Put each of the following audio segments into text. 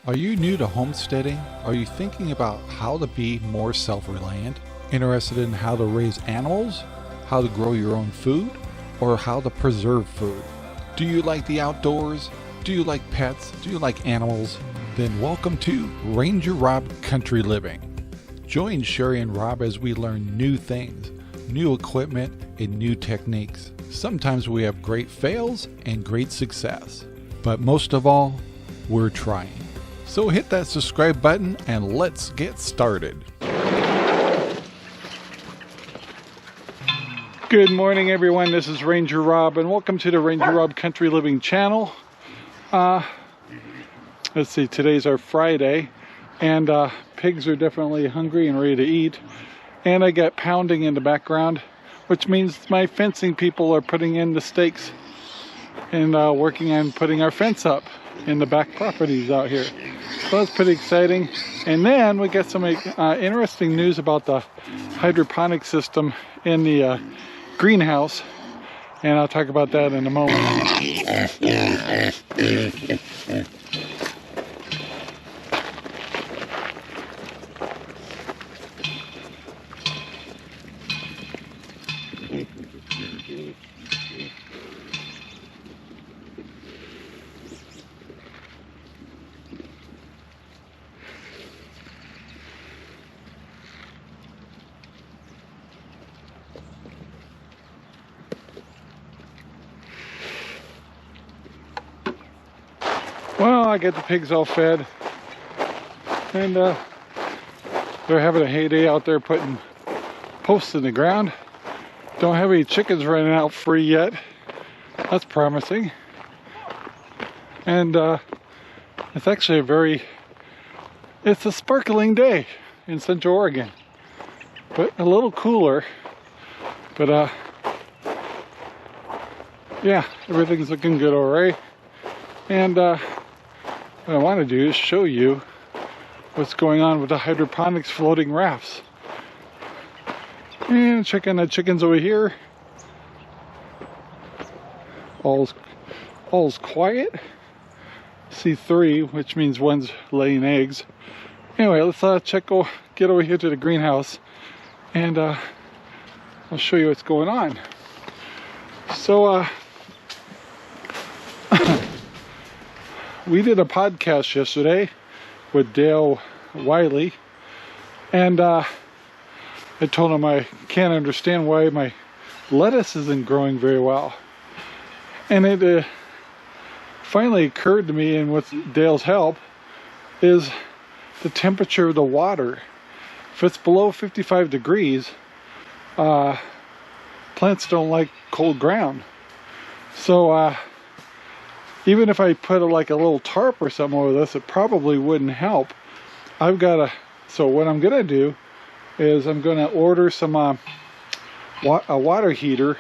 Are you new to homesteading? Are you thinking about how to be more self-reliant? Interested in how to raise animals? How to grow your own food? Or how to preserve food? Do you like the outdoors? Do you like pets? Do you like animals? Then welcome to Ranger Rob Country Living. Join Sherry and Rob as we learn new things, new equipment, and new techniques. Sometimes we have great fails and great success. But most of all, we're trying. So hit that subscribe button and let's get started. Good morning, everyone. This is Ranger Rob and welcome to the Ranger Rob Country Living channel. Let's see, today's our Friday and pigs are definitely hungry and ready to eat. And I got pounding in the background, which means my fencing people are putting in the stakes and working on putting our fence up in the back properties out here. So that's pretty exciting. And then we got some interesting news about the hydroponic system in the greenhouse, and I'll talk about that in a moment. Well, I get the pigs all fed, and they're having a heyday out there putting posts in the ground. Don't have any chickens running out free yet. That's promising. And it's actually it's a sparkling day in Central Oregon, but a little cooler. But yeah, everything's looking good alright. And what I want to do is show you what's going on with the hydroponics floating rafts. And checking the chickens over here. All's quiet. See 3, which means one's laying eggs. Anyway, let's get over here to the greenhouse, and I'll show you what's going on. So we did a podcast yesterday with Dale Wiley, and I told him I can't understand why my lettuce isn't growing very well. And it finally occurred to me, and with Dale's help, is the temperature of the water. If it's below 55 degrees, plants don't like cold ground. So even if I put a little tarp or something over this, it probably wouldn't help. So what I'm gonna do is I'm gonna order some a water heater,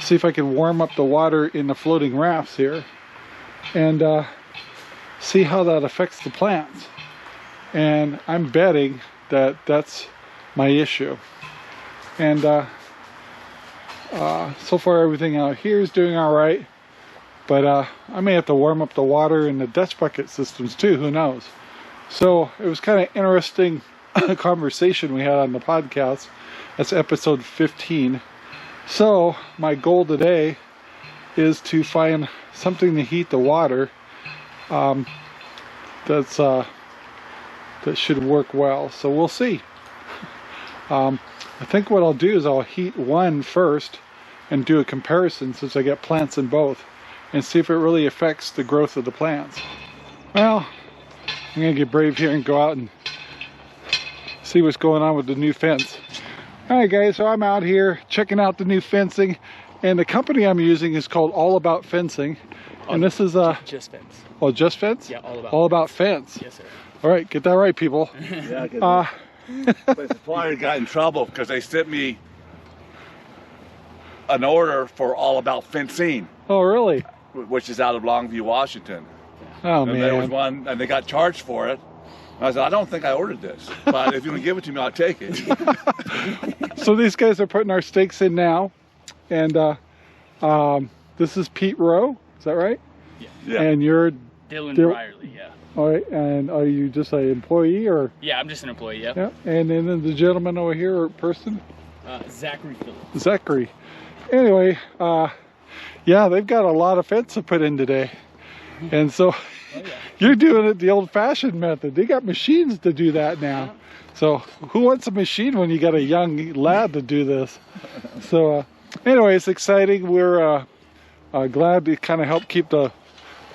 see if I can warm up the water in the floating rafts here, and see how that affects the plants. And I'm betting that that's my issue. And so far everything out here is doing all right. But I may have to warm up the water in the Dutch bucket systems too, who knows. So it was kind of interesting conversation we had on the podcast. That's episode 15. So my goal today is to find something to heat the water that should work well. So we'll see. I think what I'll do is I'll heat one first and do a comparison, since I get plants in both, and see if it really affects the growth of the plants. Well, I'm gonna get brave here and go out and see what's going on with the new fence. Alright guys, so I'm out here checking out the new fencing, and the company I'm using is called All About Fencing. And this is Just Fence. Oh, Just Fence? Yeah, All About Fence. Yes, sir. Alright, get that right, people. Yeah, my supplier got in trouble because they sent me an order for All About Fencing, Oh really? which is out of Longview, Washington. Oh And there was man. one, and they got charged for it. And I said, I don't think I ordered this, but if you want to give it to me, I'll take it. So these guys are putting our stakes in now, and this is Pete Rowe, is that right? Yeah. Yeah. And you're Dylan Dylan- Brierly, yeah. All right, and are you just an employee or? Yeah, I'm just an employee, yep. Yeah, and then the gentleman over here, or person? Zachary Phillips. Zachary. Anyway, yeah, they've got a lot of fence to put in today. And so you're doing it the old-fashioned method. They got machines to do that now. So who wants a machine when you got a young lad to do this? So anyway, it's exciting. We're glad to kind of help keep the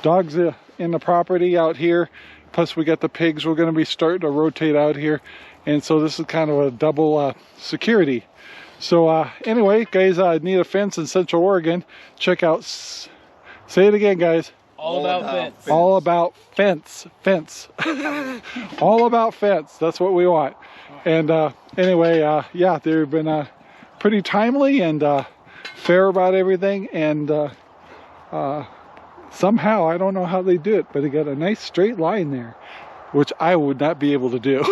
dogs in the property out here. Plus we got the pigs. We're going to be starting to rotate out here. And so this is kind of a double security. So anyway, guys, need a fence in Central Oregon. Check out, say it again, guys. All about fence. All about fence. Fence. All about fence. That's what we want. And anyway, yeah, they've been pretty timely and fair about everything. And somehow, I don't know how they do it, but they got a nice straight line there, which I would not be able to do.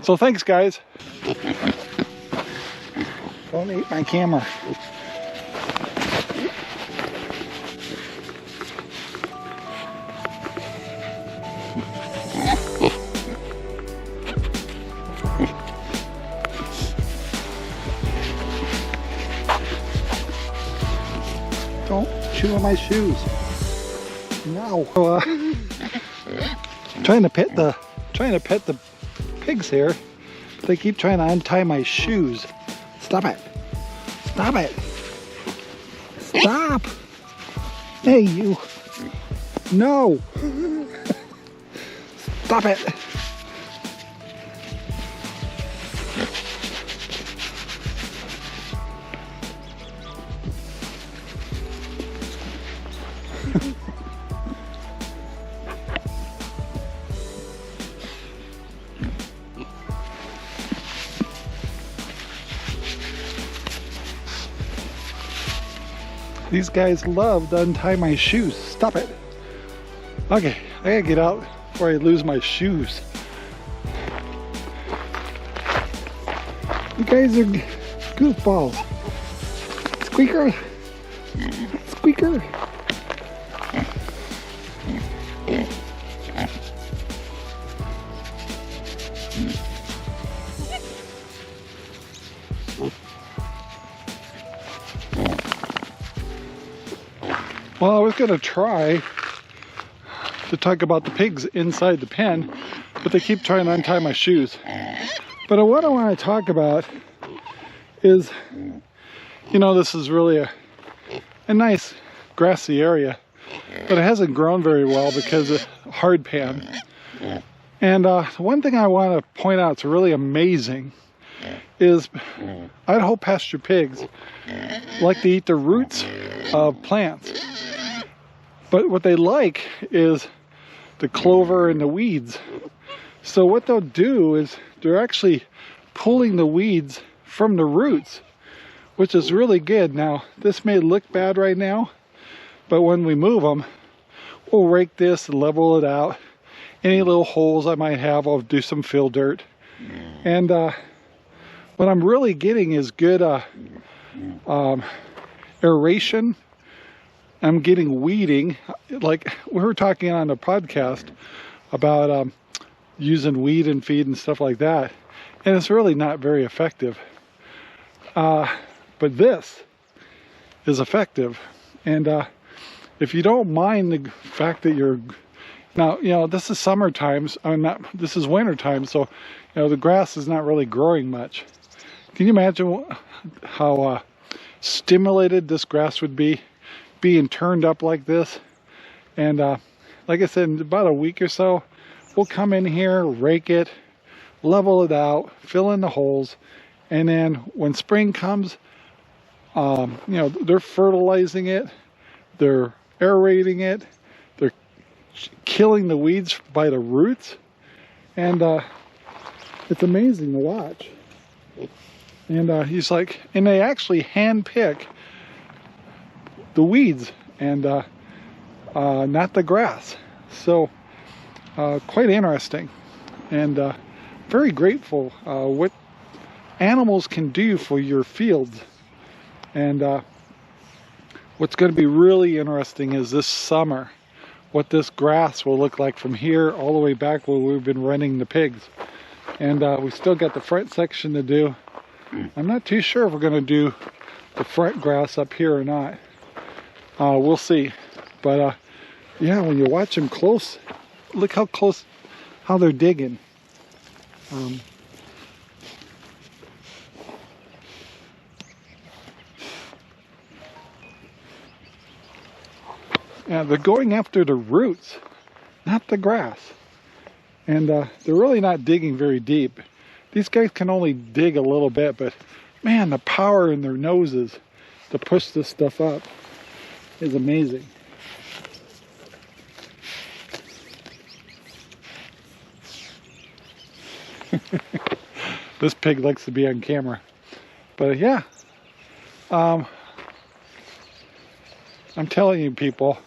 So thanks, guys. Don't eat my camera. Don't chew on my shoes. No. Trying to pet the pigs here. They keep trying to untie my shoes. Stop it. Stop it. Stop. Hey, you. No. Stop it. These guys love to untie my shoes. Stop it. Okay, I gotta get out before I lose my shoes. You guys are goofballs. Squeaker. Squeaker. Well, I was going to try to talk about the pigs inside the pen, but they keep trying to untie my shoes. But what I want to talk about is, you know, this is really a nice grassy area, but it hasn't grown very well because of hard pan. And one thing I want to point out that's really amazing is Idaho Pasture pigs like to eat the roots of plants. But what they like is the clover and the weeds. So what they'll do is they're actually pulling the weeds from the roots, which is really good. Now, this may look bad right now, but when we move them, we'll rake this and level it out. Any little holes I might have, I'll do some fill dirt. And what I'm really getting is good aeration. I'm getting weeding. Like we were talking on the podcast about using weed and feed and stuff like that, and it's really not very effective. But this is effective, and if you don't mind the fact that you're now, you know, this is summer times. This is winter time, so you know the grass is not really growing much. Can you imagine how stimulated this grass would be being turned up like this? And like I said, in about a week or so, we'll come in here, rake it, level it out, fill in the holes, and then when spring comes, you know, they're fertilizing it, they're aerating it, they're killing the weeds by the roots, and it's amazing to watch. And he's like, and they actually hand pick the weeds and not the grass. So quite interesting, and very grateful what animals can do for your fields. And what's going to be really interesting is this summer what this grass will look like from here all the way back where we've been running the pigs. And we still got the front section to do. I'm not too sure if we're going to do the front grass up here or not. We'll see. But yeah, when you watch them close, look how close, how they're digging. Yeah, they're going after the roots, not the grass. And they're really not digging very deep. These guys can only dig a little bit, but man, the power in their noses to push this stuff up is amazing. This pig likes to be on camera. But yeah, I'm telling you people,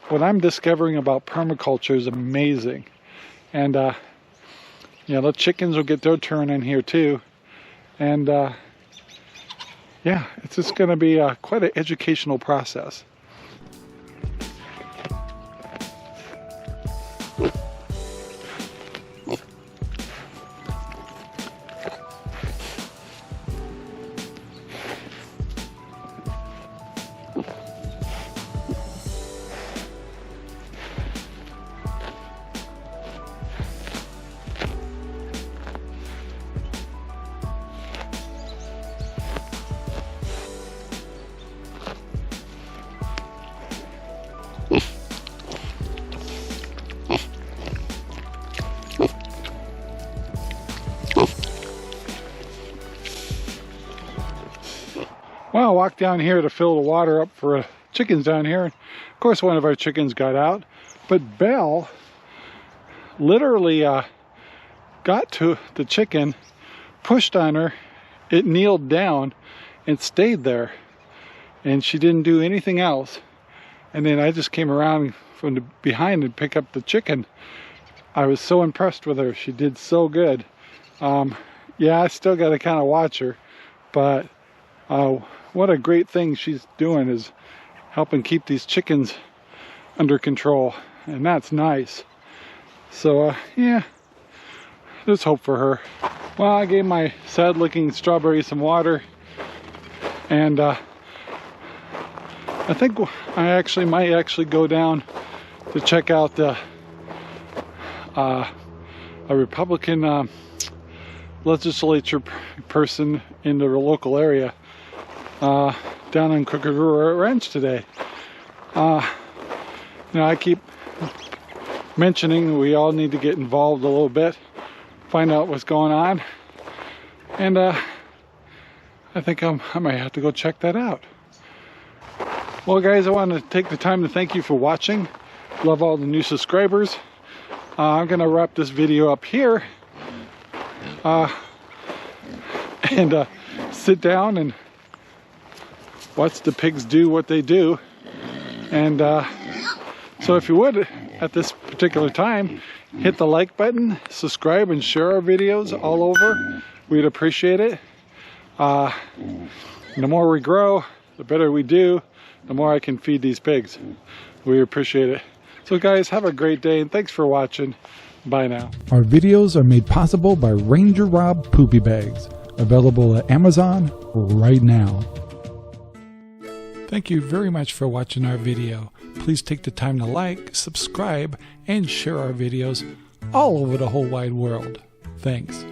what I'm discovering about permaculture is amazing. And yeah, the chickens will get their turn in here too. And yeah, it's just going to be quite an educational process. Well, I walked down here to fill the water up for chickens down here. Of course, one of our chickens got out, but Belle literally got to the chicken, pushed on her, it kneeled down and stayed there. And she didn't do anything else. And then I just came around from the behind and picked up the chicken. I was so impressed with her. She did so good. Yeah, I still got to kind of watch her, but what a great thing she's doing is helping keep these chickens under control, and that's nice. So yeah, there's hope for her. Well, I gave my sad looking strawberry some water, and I think I might actually go down to check out the a Republican legislature person in the local area down in Kookaroo Ranch today. You know, I keep mentioning we all need to get involved a little bit, find out what's going on, and I think I might have to go check that out. Well guys, I want to take the time to thank you for watching. Love all the new subscribers. I'm gonna wrap this video up here and sit down and watch the pigs do what they do. And so if you would, at this particular time, hit the like button, subscribe, and share our videos all over. We'd appreciate it. The more we grow, the better we do, the more I can feed these pigs. We appreciate it. So guys, have a great day, and thanks for watching. Bye now. Our videos are made possible by Ranger Rob Poopy Bags, available at Amazon right now. Thank you very much for watching our video. Please take the time to like, subscribe, and share our videos all over the whole wide world. Thanks.